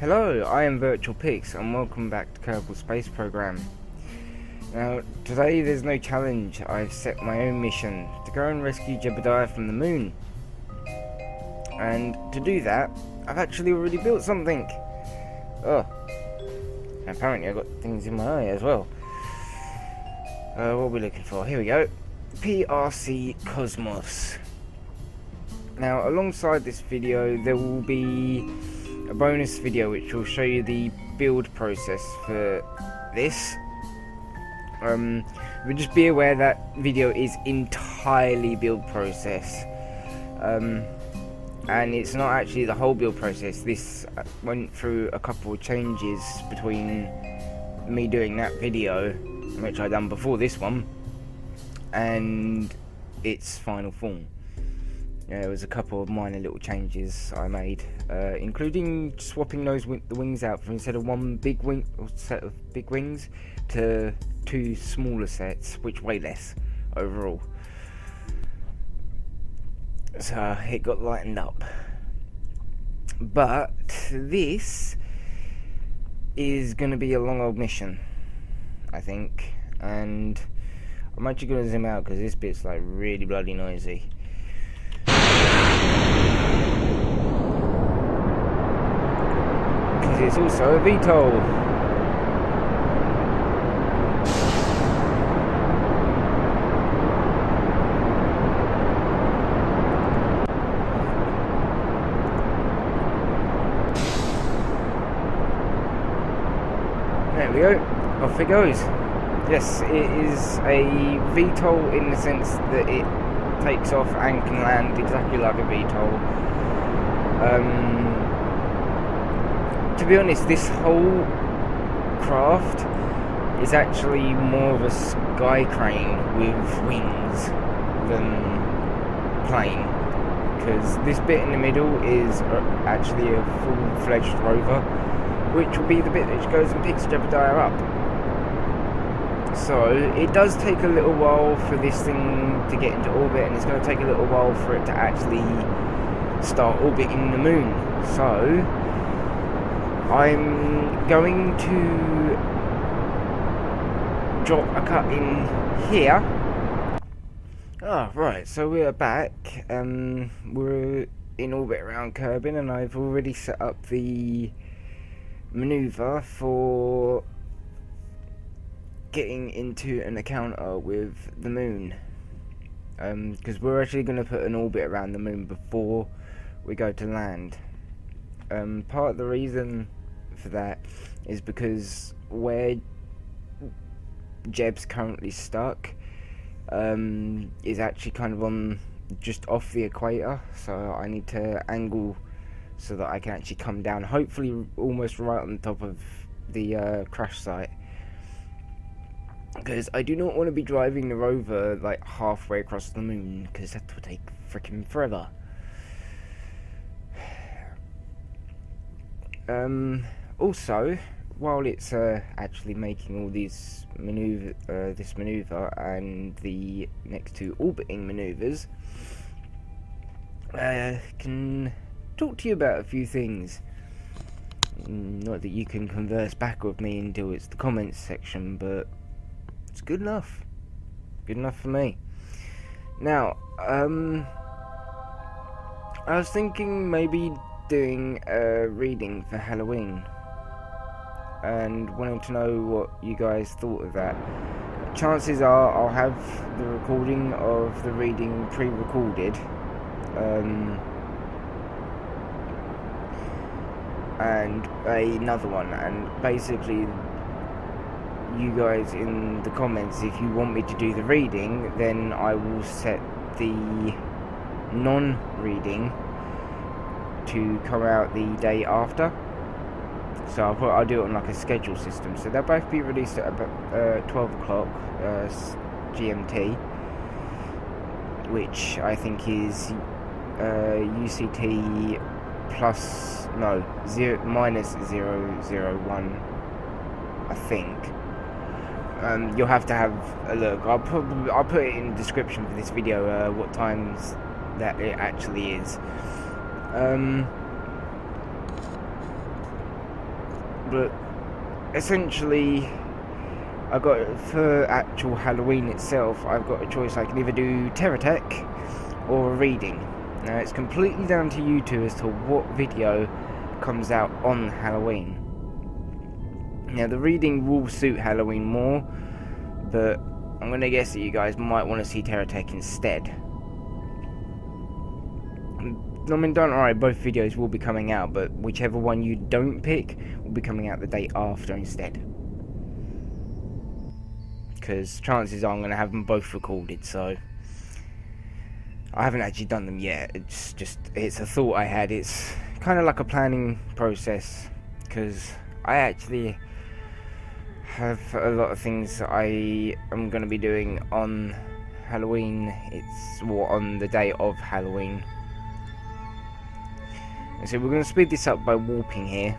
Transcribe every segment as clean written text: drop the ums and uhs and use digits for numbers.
Hello, I am Virtual and welcome back to Kerbal Space Program. Now, today there's no challenge. I've set my own mission to go and rescue Jebediah from the moon. And to do that, I've actually already built something. Oh, apparently I've got things in my eye as well. What are we looking for? Here we go. PRC Cosmos. Now, alongside this video, there will be a bonus video which will show you the build process for this. But just be aware that video is entirely build process, and it's not actually the whole build process. This went through a couple of changes between me doing that video, which I done before this one, and its final form. Yeah, there was a couple of minor little changes I made, including swapping the wings out from instead of one big wing or set of big wings to two smaller sets, which weigh less overall. So it got lightened up. But this is going to be a long old mission, I think, and I'm actually going to zoom out because this bit's like really bloody noisy. Because it's also a VTOL. There we go. Off it goes. Yes, it is a VTOL in the sense that it takes off and can land exactly like a VTOL. To be honest, this whole craft is actually more of a sky crane with wings than plane, because this bit in the middle is actually a full-fledged rover, which will be the bit which goes and picks Jebediah up. So it does take a little while for this thing to get into orbit, and it's going to take a little while for it to actually start orbiting the moon. So I'm going to drop a cut in here. Right, so we're back. We're in orbit around Kerbin, and I've already set up the maneuver for getting into an encounter with the moon, because we're actually going to put an orbit around the moon before we go to land. Part of the reason for that is because where Jeb's currently stuck is actually kind of on just off the equator, so I need to angle so that I can actually come down, hopefully almost right on the top of the crash site, because I do not want to be driving the rover like halfway across the moon, because that would take freaking forever. Also, while it's actually making all these this maneuver and the next two orbiting maneuvers, can talk to you about a few things. Not that you can converse back with me until it's the comments section, but it's good enough. Good enough for me. Now, I was thinking maybe doing a reading for Halloween, and wanted to know what you guys thought of that. Chances are I'll have the recording of the reading pre-recorded, and another one, and basically you guys in the comments, if you want me to do the reading, then I will set the non-reading to come out the day after. So I'll do it on like a schedule system, so they'll both be released at about 12 o'clock GMT, which I think is UCT minus 001, I think. You'll have to have a look. I'll put it in the description for this video what times that it actually is. But essentially, I got, for actual Halloween itself, I've got a choice. I can either do Terror Tech or reading. Now it's completely down to you two as to what video comes out on Halloween. Now the reading will suit Halloween more, but I'm gonna guess that you guys might want to see Terror Tech instead. I mean, don't worry, both videos will be coming out, but whichever one you don't pick will be coming out the day after instead. Because chances are I'm going to have them both recorded, so I haven't actually done them yet. It's a thought I had. It's kind of like a planning process, because I actually have a lot of things that I am going to be doing on Halloween. On the day of Halloween. And so we're going to speed this up by warping here.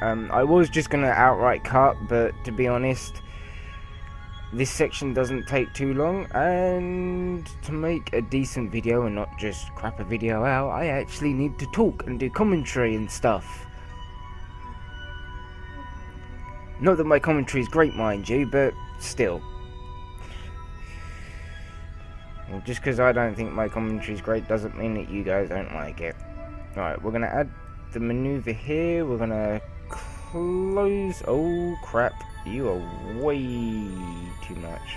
I was just going to outright cut, but to be honest, this section doesn't take too long, and to make a decent video and not just crap a video out, I actually need to talk and do commentary and stuff. Not that my commentary is great, mind you, but still. Well, just because I don't think my commentary is great doesn't mean that you guys don't like it. Right, we're going to add the maneuver here. We're going to close. Oh, crap. You are way too much.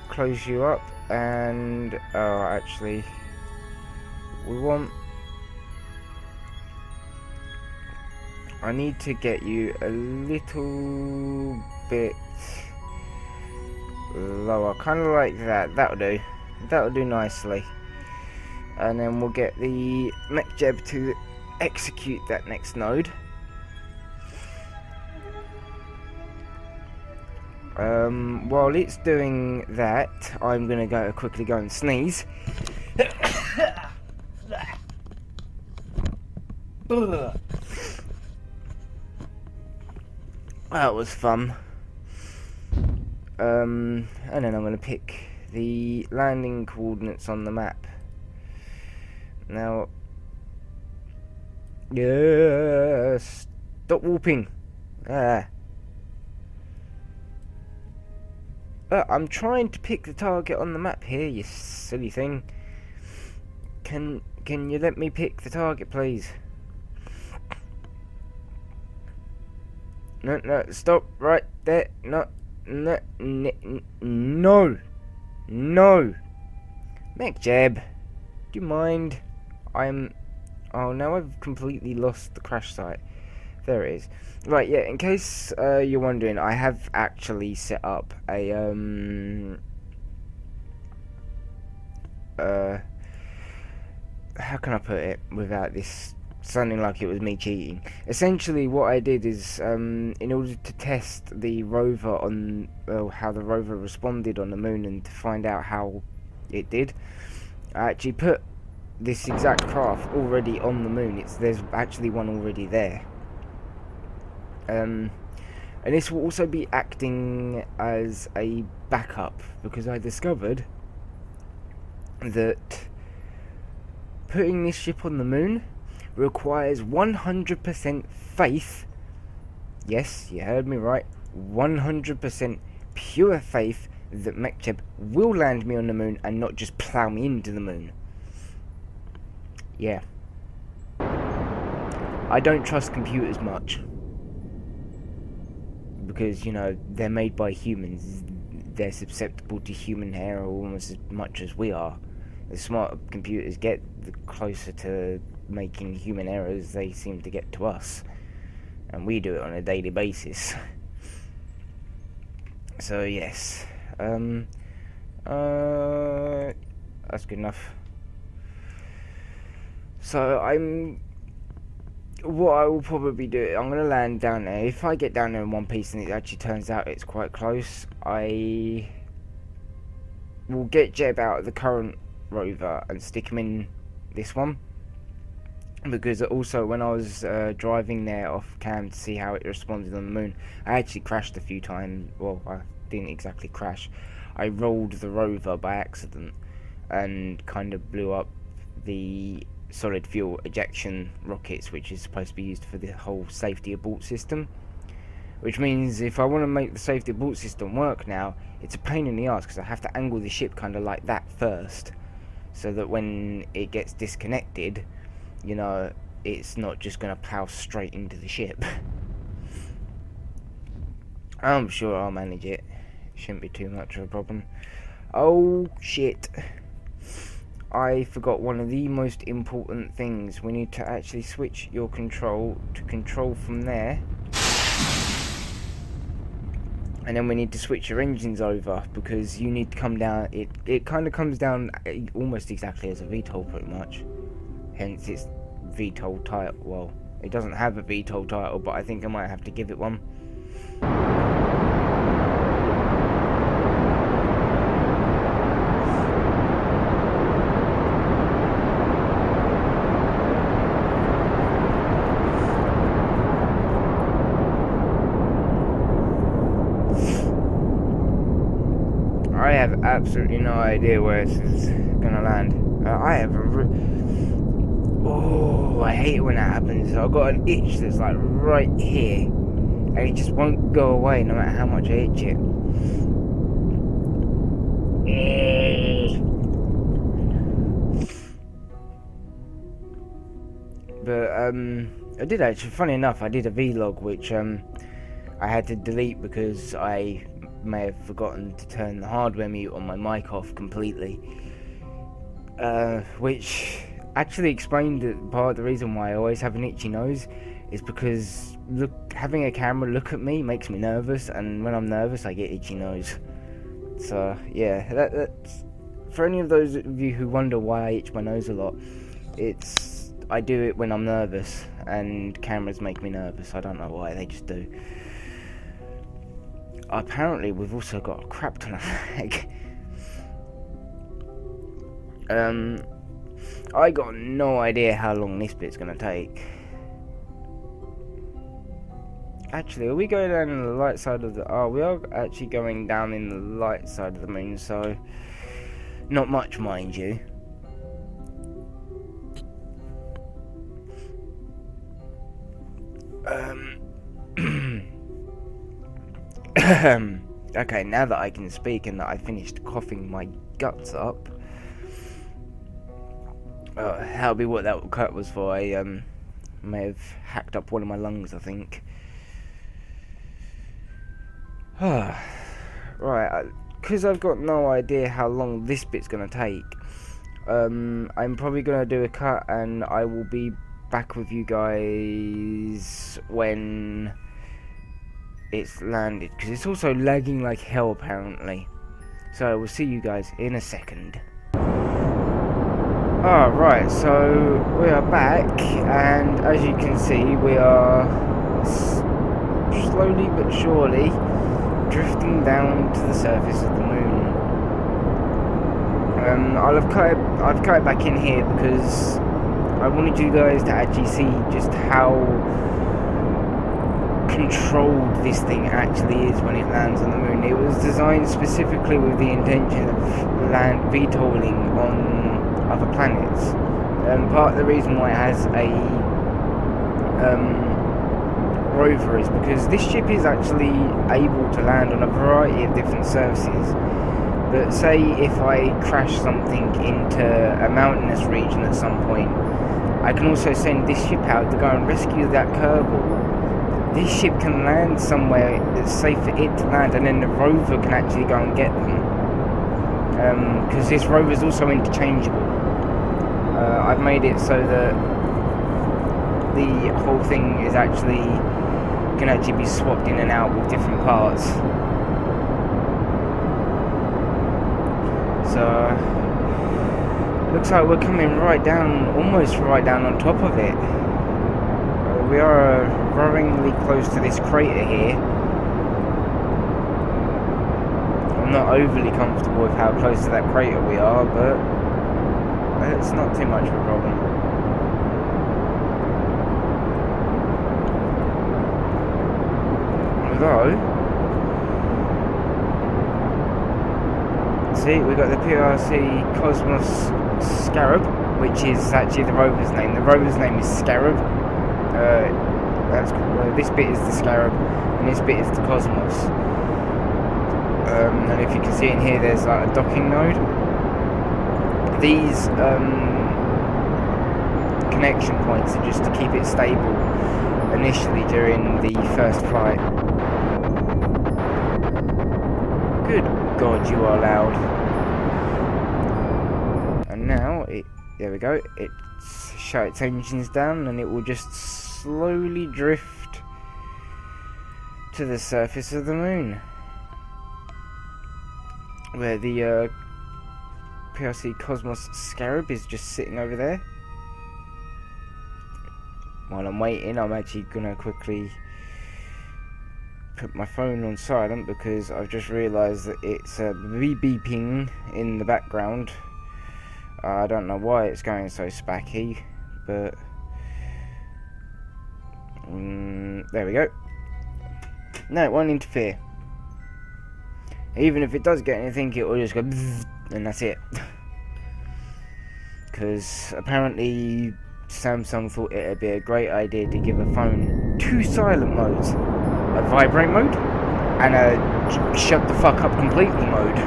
Close you up and... Oh, actually... We want... I need to get you a little bit lower. Kind of like that. That'll do. That'll do nicely. And then we'll get the MechJeb to execute that next node. While it's doing that, I'm gonna quickly go and sneeze. That was fun. And then I'm gonna pick the landing coordinates on the map. Now, yes, stop warping. I'm trying to pick the target on the map here, you silly thing. Can you let me pick the target, please? No, stop right there. No. MechJeb, do you mind? Oh, now I've completely lost the crash site. There it is. Right, yeah, in case you're wondering, I have actually set up a, how can I put it without this sounding like it was me cheating? Essentially, what I did is, in order to test the rover on, how the rover responded on the moon and to find out how it did, I actually put this exact craft already on the moon. There's actually one already there. And this will also be acting as a backup, because I discovered that putting this ship on the moon requires 100% faith. Yes, you heard me right. 100% pure faith that MechJeb will land me on the moon and not just plow me into the moon. Yeah. I don't trust computers much. Because, you know, they're made by humans. They're susceptible to human error almost as much as we are. The smarter computers get, the closer to making human errors they seem to get to us. And we do it on a daily basis. So, yes. That's good enough. So, what I will probably do, I'm going to land down there. If I get down there in one piece and it actually turns out it's quite close, I will get Jeb out of the current rover and stick him in this one. Because also, when I was driving there off cam to see how it responded on the moon, I actually crashed a few times. Well, I didn't exactly crash. I rolled the rover by accident and kind of blew up the solid fuel ejection rockets, which is supposed to be used for the whole safety abort system. Which means if I want to make the safety abort system work now, it's a pain in the ass because I have to angle the ship kind of like that first, so that when it gets disconnected, you know, it's not just going to plow straight into the ship. I'm sure I'll manage it. Shouldn't be too much of a problem. Oh shit. I forgot one of the most important things. We need to actually switch your control to control from there. And then we need to switch your engines over, because you need to come down. It kind of comes down almost exactly as a VTOL, pretty much. Hence its VTOL title. Well, it doesn't have a VTOL title, but I think I might have to give it one. I have absolutely no idea where this is gonna land. I have oh, I hate it when that happens. I've got an itch that's like right here, and it just won't go away no matter how much I itch it. But I did actually. Funny enough, I did a vlog which I had to delete because I may have forgotten to turn the hardware mute on my mic off completely, which actually explained that part of the reason why I always have an itchy nose is because having a camera look at me makes me nervous, and when I'm nervous I get itchy nose. So yeah, that's for any of those of you who wonder why I itch my nose a lot. I do it when I'm nervous, and cameras make me nervous. I don't know why, they just do. Apparently we've also got a crap ton of lag. I got no idea how long this bit's gonna take. Actually, are we going down in the light side of the... Oh, we are actually going down in the light side of the moon, so... Not much, mind you. Okay, now that I can speak and that I finished coughing my guts up, that'll be what that cut was for. I may have hacked up one of my lungs, I think. Right, because I've got no idea how long this bit's gonna take, I'm probably gonna do a cut, and I will be back with you guys when it's landed, because it's also lagging like hell apparently. So we'll see you guys in a second. Right, so we are back, and as you can see, we are slowly but surely drifting down to the surface of the moon. I've cut it back in here because I wanted you guys to actually see just how controlled this thing actually is when it lands on the moon. It was designed specifically with the intention of VTOLing on other planets. Part of the reason why it has a rover is because this ship is actually able to land on a variety of different surfaces. But say if I crash something into a mountainous region at some point, I can also send this ship out to go and rescue that Kerbal. This ship can land somewhere that's safe for it to land, and then the rover can actually go and get them. Because this rover is also interchangeable. I've made it so that the whole thing is can actually be swapped in and out with different parts. So looks like we're coming right down, almost right down on top of it. We are worryingly close to this crater here. I'm not overly comfortable with how close to that crater we are, but it's not too much of a problem. Although, see, we got the PRC Cosmos Scarab. which is actually the rover's name. The rover's name is Scarab. This bit is the Scarab, and this bit is the Cosmos. And if you can see in here, there's like a docking node. These connection points are just to keep it stable initially during the first flight. Good God, you are loud. And now there we go. It's shut its engines down, and it will just slowly drift to the surface of the moon, where the PRC Cosmos Scarab is just sitting over there. While I'm waiting, I'm actually gonna quickly put my phone on silent because I've just realised that it's beeping in the background. I don't know why it's going so spacky, but there we go. No, it won't interfere. Even if it does get anything, it will just go bzzz, and that's it. Because apparently Samsung thought it would be a great idea to give a phone 2 silent modes. A vibrate mode and a shut the fuck up completely mode.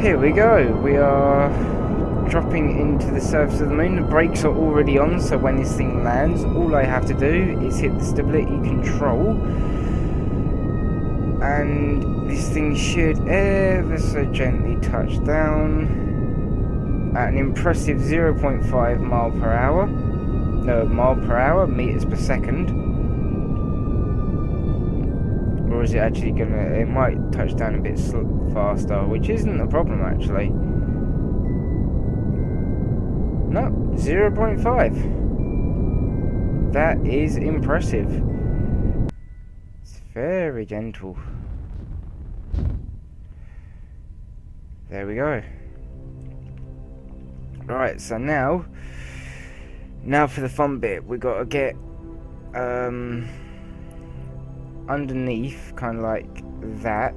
Here we go. We are dropping into the surface of the moon. The brakes are already on, so when this thing lands, all I have to do is hit the stability control, and this thing should ever so gently touch down at an impressive 0.5 meters per second. Or is it actually gonna, it might touch down a bit faster, which isn't a problem actually. No, 0.5. That is impressive. It's very gentle. There we go. Right, so now for the fun bit, we got to get underneath, kind of like that.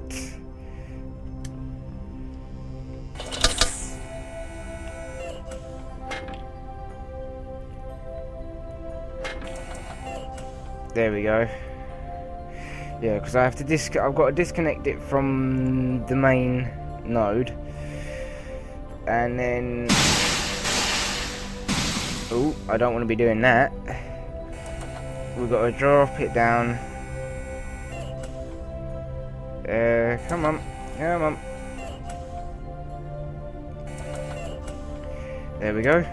There we go. Yeah, because I have to I've got to disconnect it from the main node, and then oh, I don't want to be doing that. We've got to drop it down. Come on. There we go.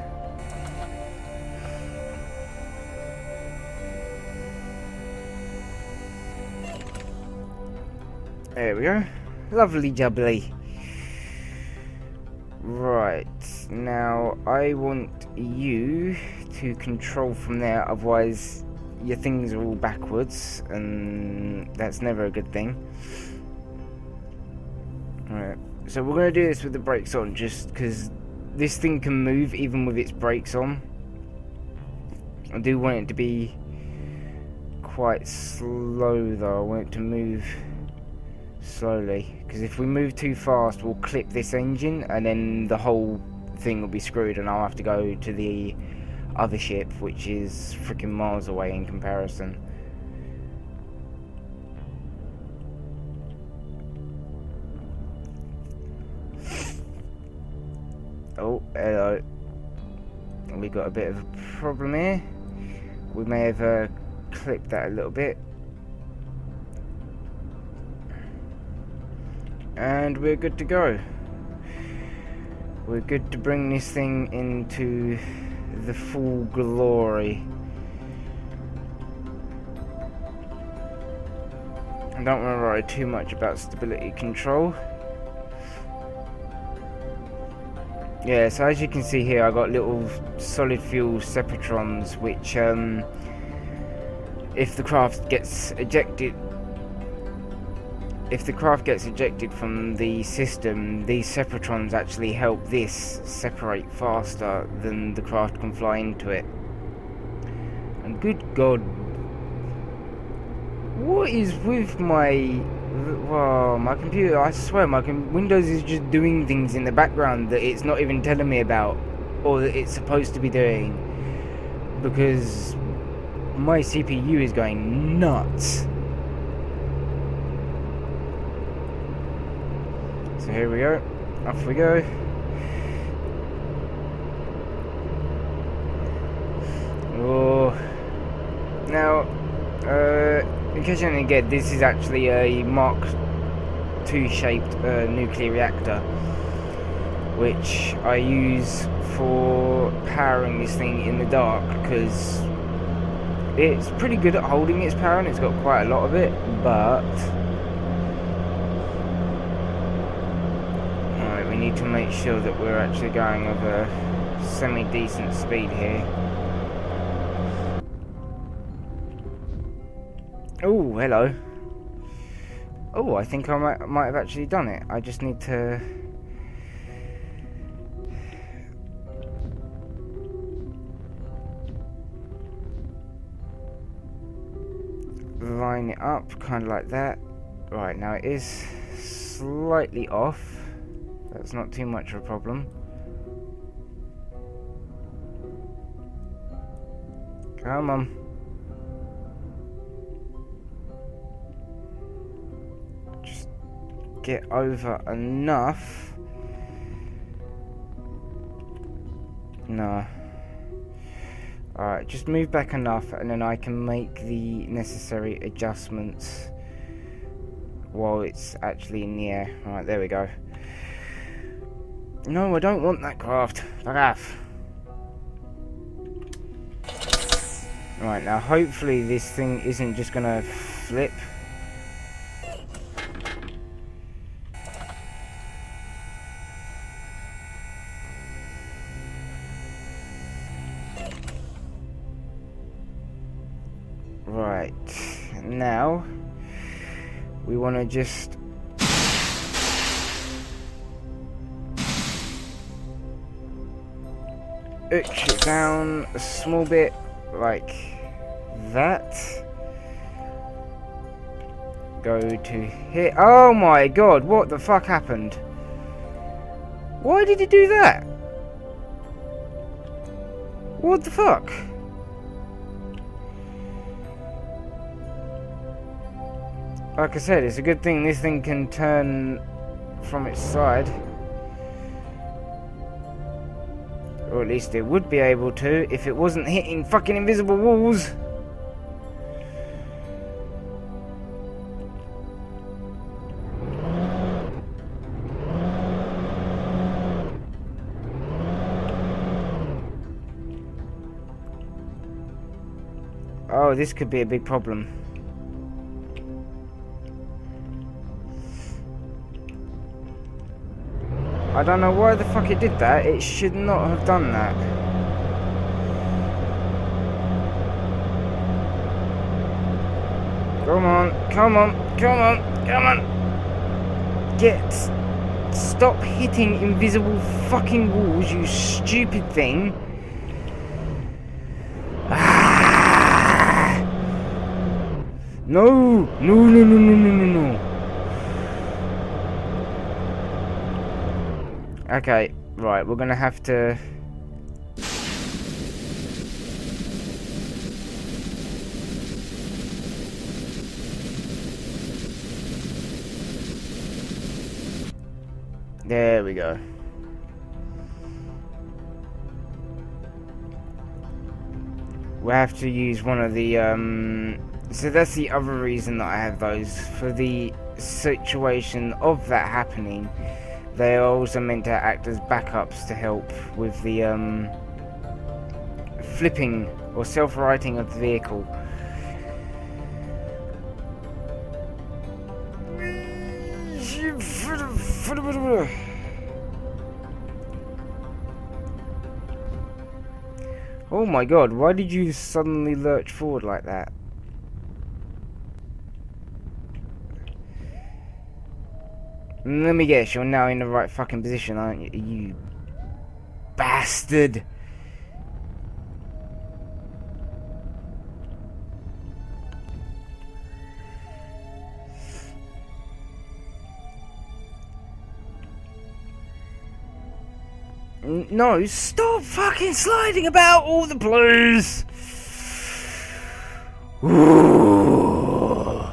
There we go. Lovely jubbly. Right, now I want you to control from there, otherwise your things are all backwards, and that's never a good thing. Alright, so we're going to do this with the brakes on, just because this thing can move even with its brakes on. I do want it to be quite slow though. I want it to move slowly, because if we move too fast we'll clip this engine and then the whole thing will be screwed, and I'll have to go to the other ship, which is freaking miles away in comparison. Oh, hello. We got a bit of a problem here. We may have clipped that a little bit. And we're good to go. We're good to bring this thing into the full glory. I don't want to worry too much about stability control. Yeah, so as you can see here, I got little solid fuel separatrons, which if the craft gets ejected from the system, these separatrons actually help this separate faster than the craft can fly into it. And good God, what is with my Well, my computer, I swear, Windows is just doing things in the background that it's not even telling me about, or that it's supposed to be doing, because my CPU is going nuts. So here we go, off we go. Oh, now, in case you didn't get, this is actually a Mark II shaped nuclear reactor, which I use for powering this thing in the dark, because it's pretty good at holding its power and it's got quite a lot of it, but alright, we need to make sure that we're actually going with a semi-decent speed here. Oh, hello. Oh, I think I might have actually done it. I just need to line it up, kind of like that. Right, now it is slightly off. That's not too much of a problem. Come on. Just get over enough. No. Alright, just move back enough and then I can make the necessary adjustments while it's actually in the air. Alright, there we go. No, I don't want that craft. Fuck off. Right, now hopefully this thing isn't just gonna flip. Right, now we want to just itch it down a small bit like that. Go to here. Oh my god, what the fuck happened? Why did he do that? What the fuck? Like I said, it's a good thing this thing can turn from its side. Or at least it would be able to if it wasn't hitting fucking invisible walls. Oh, this could be a big problem. I don't know why the fuck it did that. It should not have done that. Come on, come on, come on, come on. Stop hitting invisible fucking walls, you stupid thing. Ah! No, no, no, no, no, no, no, no. Okay, right, we're gonna have to... There we go. We have to use one of the, so that's the other reason that I have those. For the situation of that happening, they are also meant to act as backups to help with the flipping or self-righting of the vehicle. Oh my god, why did you suddenly lurch forward like that? Let me guess, you're now in the right fucking position, aren't you? You bastard! No, stop fucking sliding about all the place! Ooh.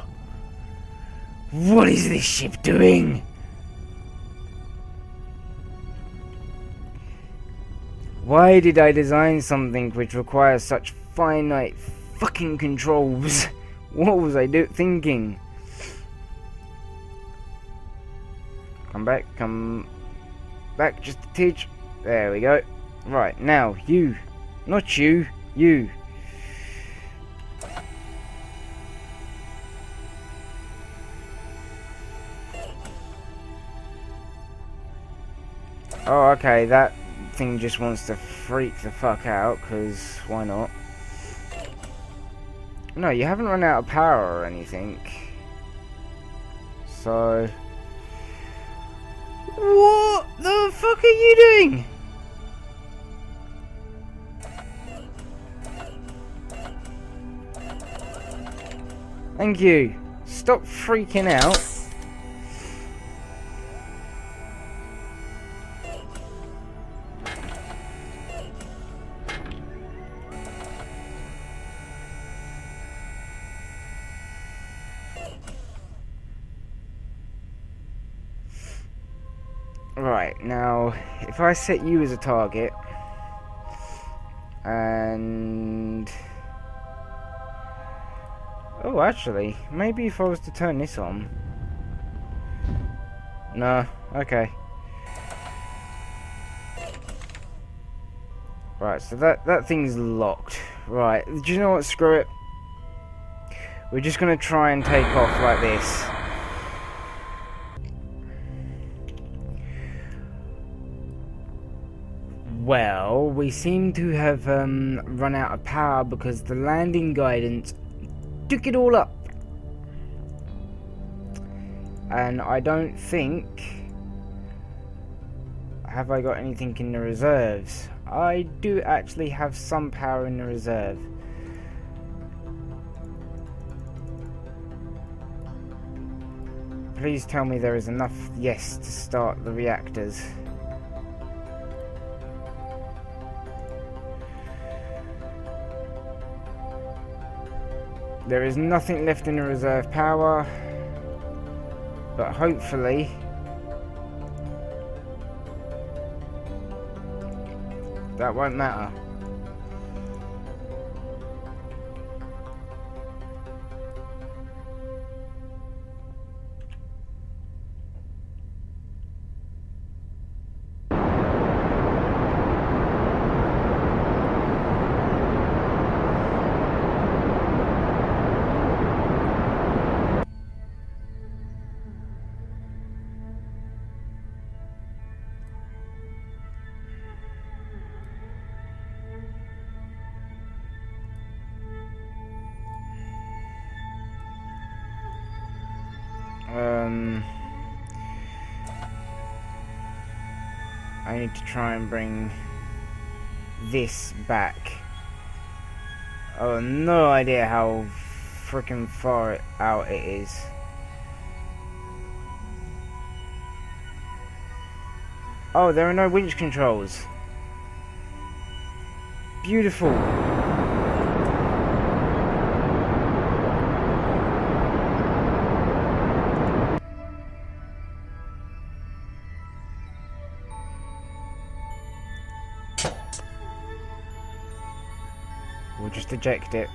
What is this ship doing? Why did I design something which requires such finite fucking controls? What was I thinking? Come back just a tidge. There we go. Right, now, you. Not you. You. Oh, okay, that thing just wants to freak the fuck out, because why not? No, you haven't run out of power or anything. So... What the fuck are you doing? Thank you. Stop freaking out. Right, now, if I set you as a target, and... Oh, actually, maybe if I was to turn this on... No, okay. Right, so that thing's locked. Right, do you know what, screw it. We're just gonna try and take off like this. Well, we seem to have run out of power because the landing guidance took it all up. And I don't think... Have I got anything in the reserves? I do actually have some power in the reserve. Please tell me there is enough yes to start the reactors. There is nothing left in the reserve power, but hopefully that won't matter. I need to try and bring this back. Oh, no idea how freaking far out it is. Oh, there are no winch controls. Beautiful. We'll just eject it.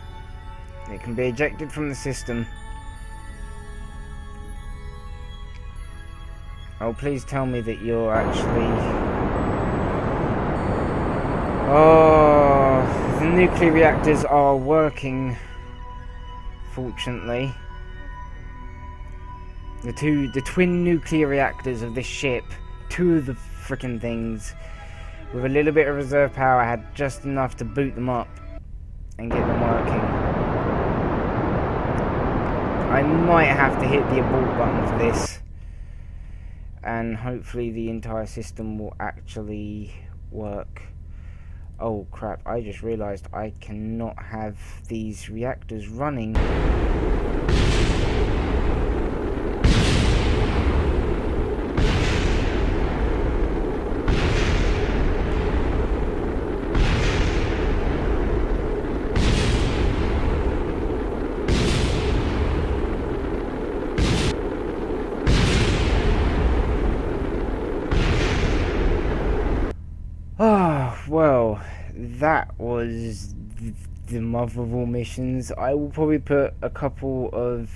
It can be ejected from the system. Oh, please tell me that you're actually... Oh, the nuclear reactors are working, fortunately. The twin nuclear reactors of this ship, two of the frickin' things, with a little bit of reserve power, had just enough to boot them up and get them working. I might have to hit the abort button for this, and hopefully the entire system will actually work. Oh crap, I just realised I cannot have these reactors running. Well, that was the mother of all missions. I will probably put a couple of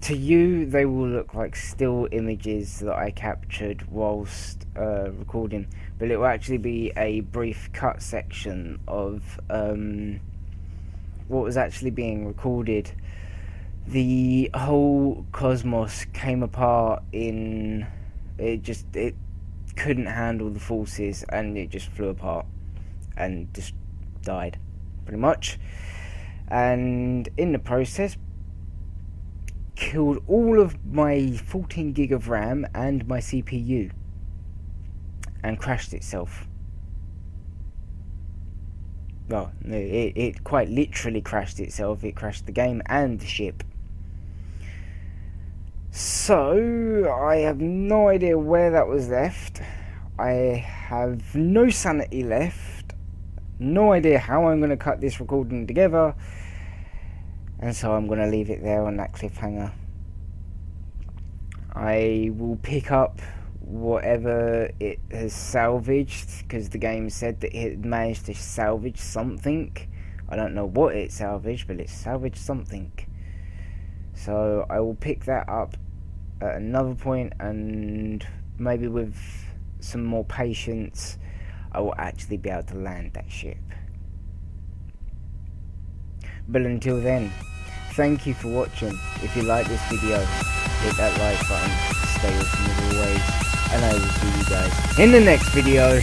to you they will look like still images that I captured whilst recording, but it will actually be a brief cut section of what was actually being recorded. The whole cosmos came apart in it couldn't handle the forces, and it just flew apart and just died pretty much, and in the process killed all of my 14 gig of RAM and my CPU and crashed itself. Well, no, it quite literally crashed itself. It crashed the game and the ship. So I have no idea where that was left. I have no sanity left. No idea how I'm going to cut this recording together. And so I'm going to leave it there on that cliffhanger. I will pick up whatever it has salvaged, because the game said that it managed to salvage something. I don't know what it salvaged, but it salvaged something. So I will pick that up at another point, and maybe with some more patience I will actually be able to land that ship. But until then, thank you for watching. If you like this video, hit that like button, stay with me as always, and I will see you guys in the next video.